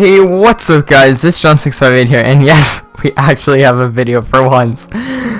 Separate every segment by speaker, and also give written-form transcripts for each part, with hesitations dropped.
Speaker 1: Hey, what's up guys, it's John658 here, and yes, we actually have a video for once.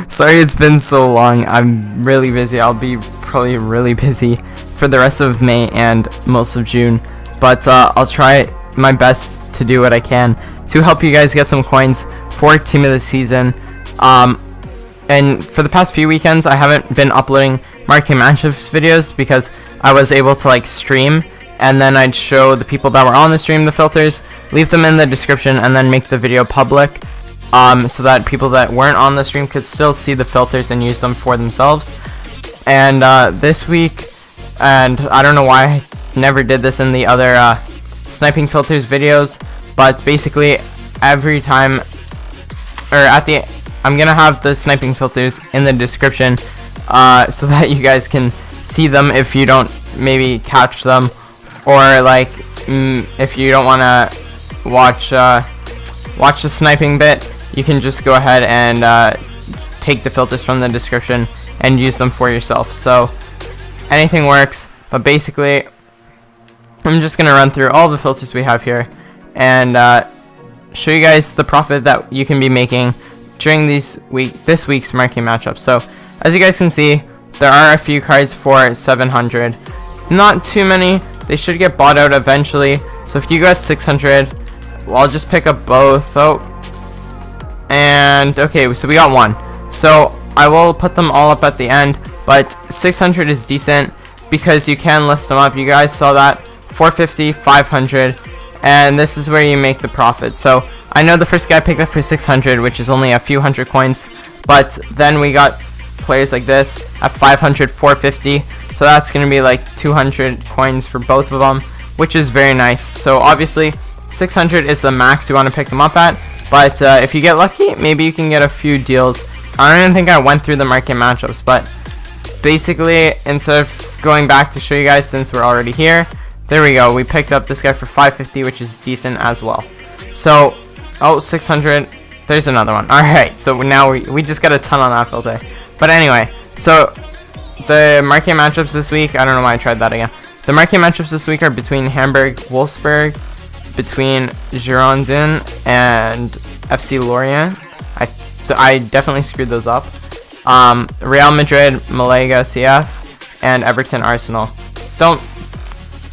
Speaker 1: Sorry it's been so long, I'm really busy. I'll be probably really busy for the rest of May and most of June, but I'll try my best to do what I can to help you guys get some coins for Team of the Season. And for the past few weekends, I haven't been uploading Marquee matchups videos because I was able to like stream, and then I'd show the people that were on the stream the filters, leave them in the description, and then make the video public, so that people that weren't on the stream could still see the filters and use them for themselves. And this week, and I don't know why I never did this in the other sniping filters videos, but basically every time, or at the I'm gonna have the sniping filters in the description, so that you guys can see them if you don't maybe catch them, or like if you don't want to watch the sniping bit, you can just go ahead and take the filters from the description and use them for yourself. So anything works, but basically I'm just gonna run through all the filters we have here and show you guys the profit that you can be making during this week's marquee matchup. So as you guys can see, there are a few cards for 700, not too many. They should get bought out eventually. So if you got 600, well, I'll just pick up both. Oh, and okay, so we got one, so I will put them all up at the end, but 600 is decent because you can list them up. You guys saw that 450, 500, and this is where you make the profit. So I know the first guy picked up for 600, which is only a few hundred coins, but then we got players like this at 500, 450, so that's going to be like 200 coins for both of them, which is very nice. So obviously 600 is the max you want to pick them up at, but if you get lucky, maybe you can get a few deals. I don't even think I went through the market matchups, but basically, instead of going back to show you guys, since we're already here, there we go, we picked up this guy for 550, which is decent as well. So oh, 600, there's another one. Alright, so now we just got a ton on that filter. But anyway, so the marquee matchups this week, I don't know why I tried that again. The marquee matchups this week are between Hamburg Wolfsburg, between Girondins and FC Lorient. I definitely screwed those up. Real Madrid, Malaga CF, and Everton Arsenal.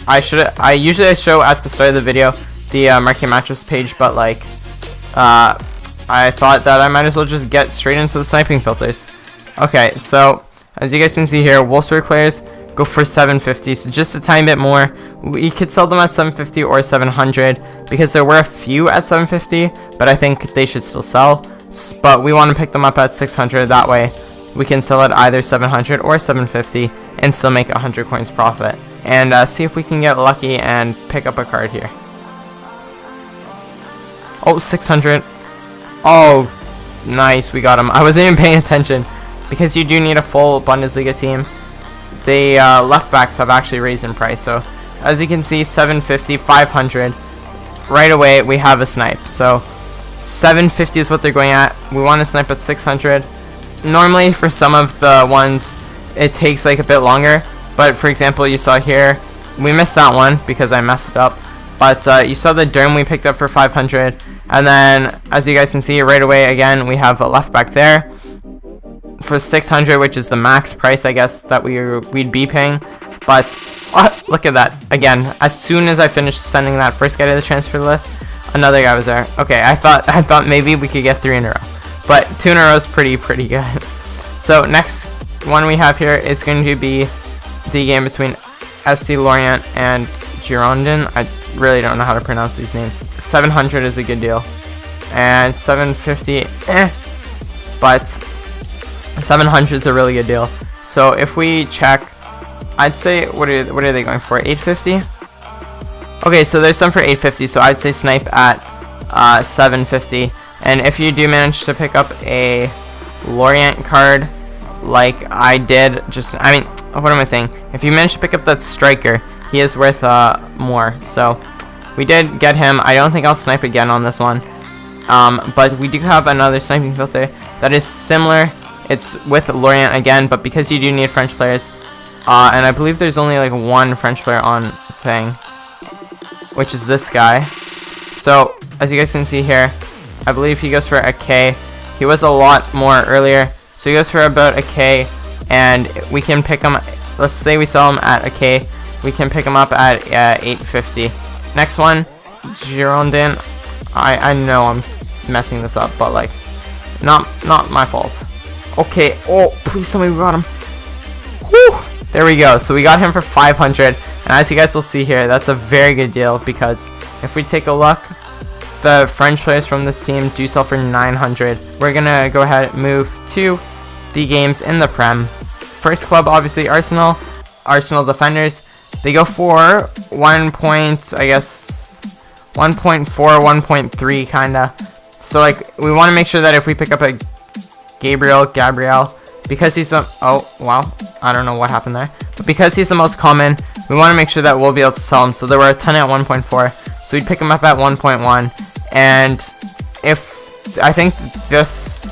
Speaker 1: I usually show at the start of the video the marquee matchups page, but like I thought that I might as well just get straight into the sniping filters. Okay, so as you guys can see here, Wolfsburg players go for 750, so just a tiny bit more. We could sell them at 750 or 700 because there were a few at 750, but I think they should still sell. But we want to pick them up at 600, that way we can sell at either 700 or 750 and still make 100 coins profit. And see if we can get lucky and pick up a card here. Oh, 600. Oh, nice, we got him. I wasn't even paying attention because you do need a full Bundesliga team. The left backs have actually raised in price, so as you can see, 750, 500. Right away, we have a snipe. So 750 is what they're going at. We want to snipe at 600. Normally, for some of the ones, it takes like a bit longer. But for example, you saw here, we missed that one because I messed it up. But you saw the Derm we picked up for 500, and then as you guys can see right away, again we have a left back there for 600, which is the max price I guess that we'd be paying. But look at that again. As soon as I finished sending that first guy to the transfer list, another guy was there. Okay, I thought maybe we could get 3 in a row, but 2 in a row is pretty good. So next one we have here is going to be the game between FC Lorient and Girondins. I really don't know how to pronounce these names. 700 is a good deal, and 750, but 700 is a really good deal. So if we check, I'd say what are they going for? 850. Okay, so there's some for 850. So I'd say snipe at 750. And if you do manage to pick up a Lorient card, like I did, what am I saying? If you manage to pick up that striker, he is worth more. So we did get him. I don't think I'll snipe again on this one. But we do have another sniping filter that is similar. It's with Lorient again, but because you do need French players, and I believe there's only like one French player on thing, which is this guy. So as you guys can see here, I believe he goes for a K. He was a lot more earlier, so he goes for about a K, and we can pick him. Let's say we sell him at a K, we can pick him up at 850. Next one, Girondin. I know I'm messing this up, but like, not my fault. Okay, oh, please tell me we got him. Whew. There we go. So we got him for 500, and as you guys will see here, that's a very good deal, because if we take a look, the French players from this team do sell for 900. We're gonna go ahead and move to the games in the Prem. First club, obviously Arsenal defenders. They go for 1.4, 1.3 kinda. So like, we want to make sure that if we pick up a Gabriel, because he's the, oh wow, I don't know what happened there, but because he's the most common, we want to make sure that we'll be able to sell him. So there were a ton at 1.4, so we'd pick him up at 1.1. And if I think this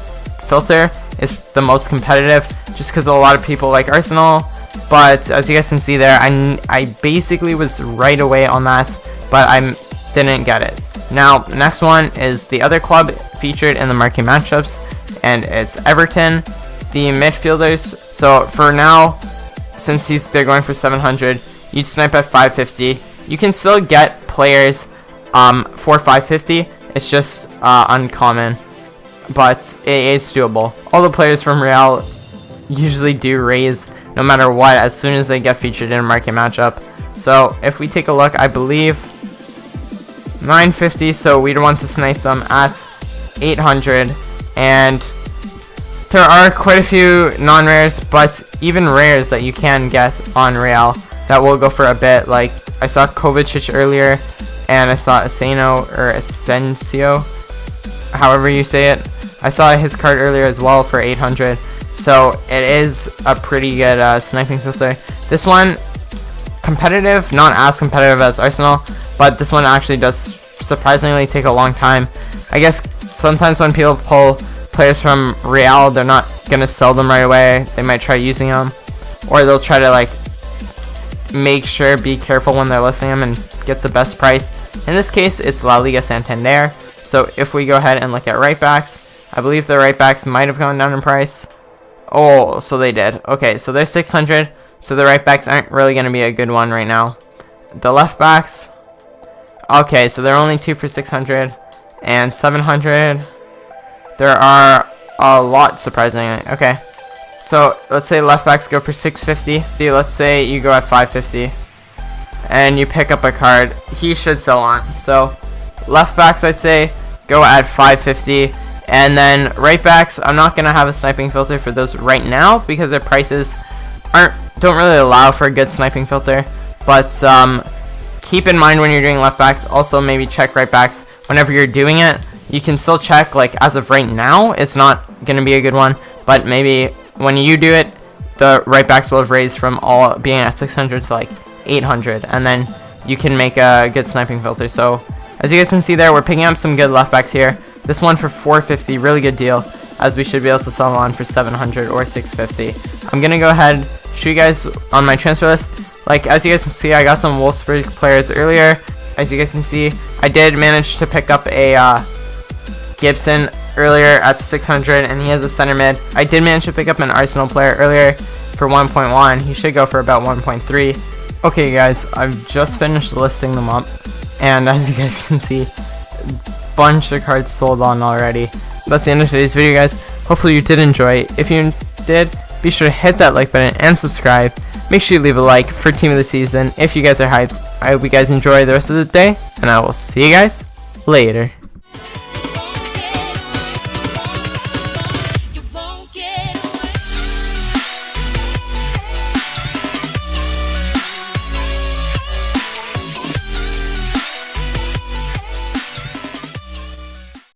Speaker 1: filter is the most competitive, just because a lot of people like Arsenal, but as you guys can see there, I basically was right away on that, but I didn't get it. Now next one is the other club featured in the Marquee matchups, and it's Everton, the midfielders. So for now, since they're going for 700, you'd snipe at 550. You can still get players for 550. It's just uncommon, but it's doable. All the players from Real usually do raise no matter what as soon as they get featured in a market matchup. So if we take a look, I believe 950, so we'd want to snipe them at 800. And there are quite a few non-rares, but even rares that you can get on Real that will go for a bit. Like I saw Kovacic earlier, and I saw Asensio, however you say it. I saw his card earlier as well for 800. So it is a pretty good sniping filter. This one, competitive, not as competitive as Arsenal, but this one actually does surprisingly take a long time. I guess sometimes when people pull players from Real, they're not gonna sell them right away. They might try using them, or they'll try to like make sure, be careful when they're listing them and get the best price. In this case, it's La Liga Santander. So if we go ahead and look at right backs, I believe the right backs might have gone down in price. Oh, so they did. Okay, so they're 600. So the right backs aren't really going to be a good one right now. The left backs, okay, so they're only 2 for 600 and 700. There are a lot, surprisingly. Okay, so let's say left backs go for 650. Let's say you go at 550 and you pick up a card, he should sell on. So left backs, I'd say go at 550. And then right backs, I'm not gonna have a sniping filter for those right now because their prices don't really allow for a good sniping filter. But keep in mind when you're doing left backs, also maybe check right backs whenever you're doing it. You can still check, like as of right now, it's not gonna be a good one, but maybe when you do it, the right backs will have raised from all being at 600 to like 800, and then you can make a good sniping filter. So as you guys can see there, we're picking up some good left backs here. This one for 450, really good deal, as we should be able to sell on for 700 or 650. I'm gonna go ahead, show you guys on my transfer list. Like as you guys can see, I got some Wolfsburg players earlier. As you guys can see, I did manage to pick up a Gibson earlier at 600, and he has a center mid. I did manage to pick up an Arsenal player earlier for 1.1. He should go for about 1.3. Okay guys, I've just finished listing them up, and as you guys can see, bunch of cards sold on already. That's the end of today's video, guys. Hopefully you did enjoy. If you did, be sure to hit that like button and subscribe. Make sure you leave a like for team of the season if you guys are hyped. I hope you guys enjoy the rest of the day, and I will see you guys later.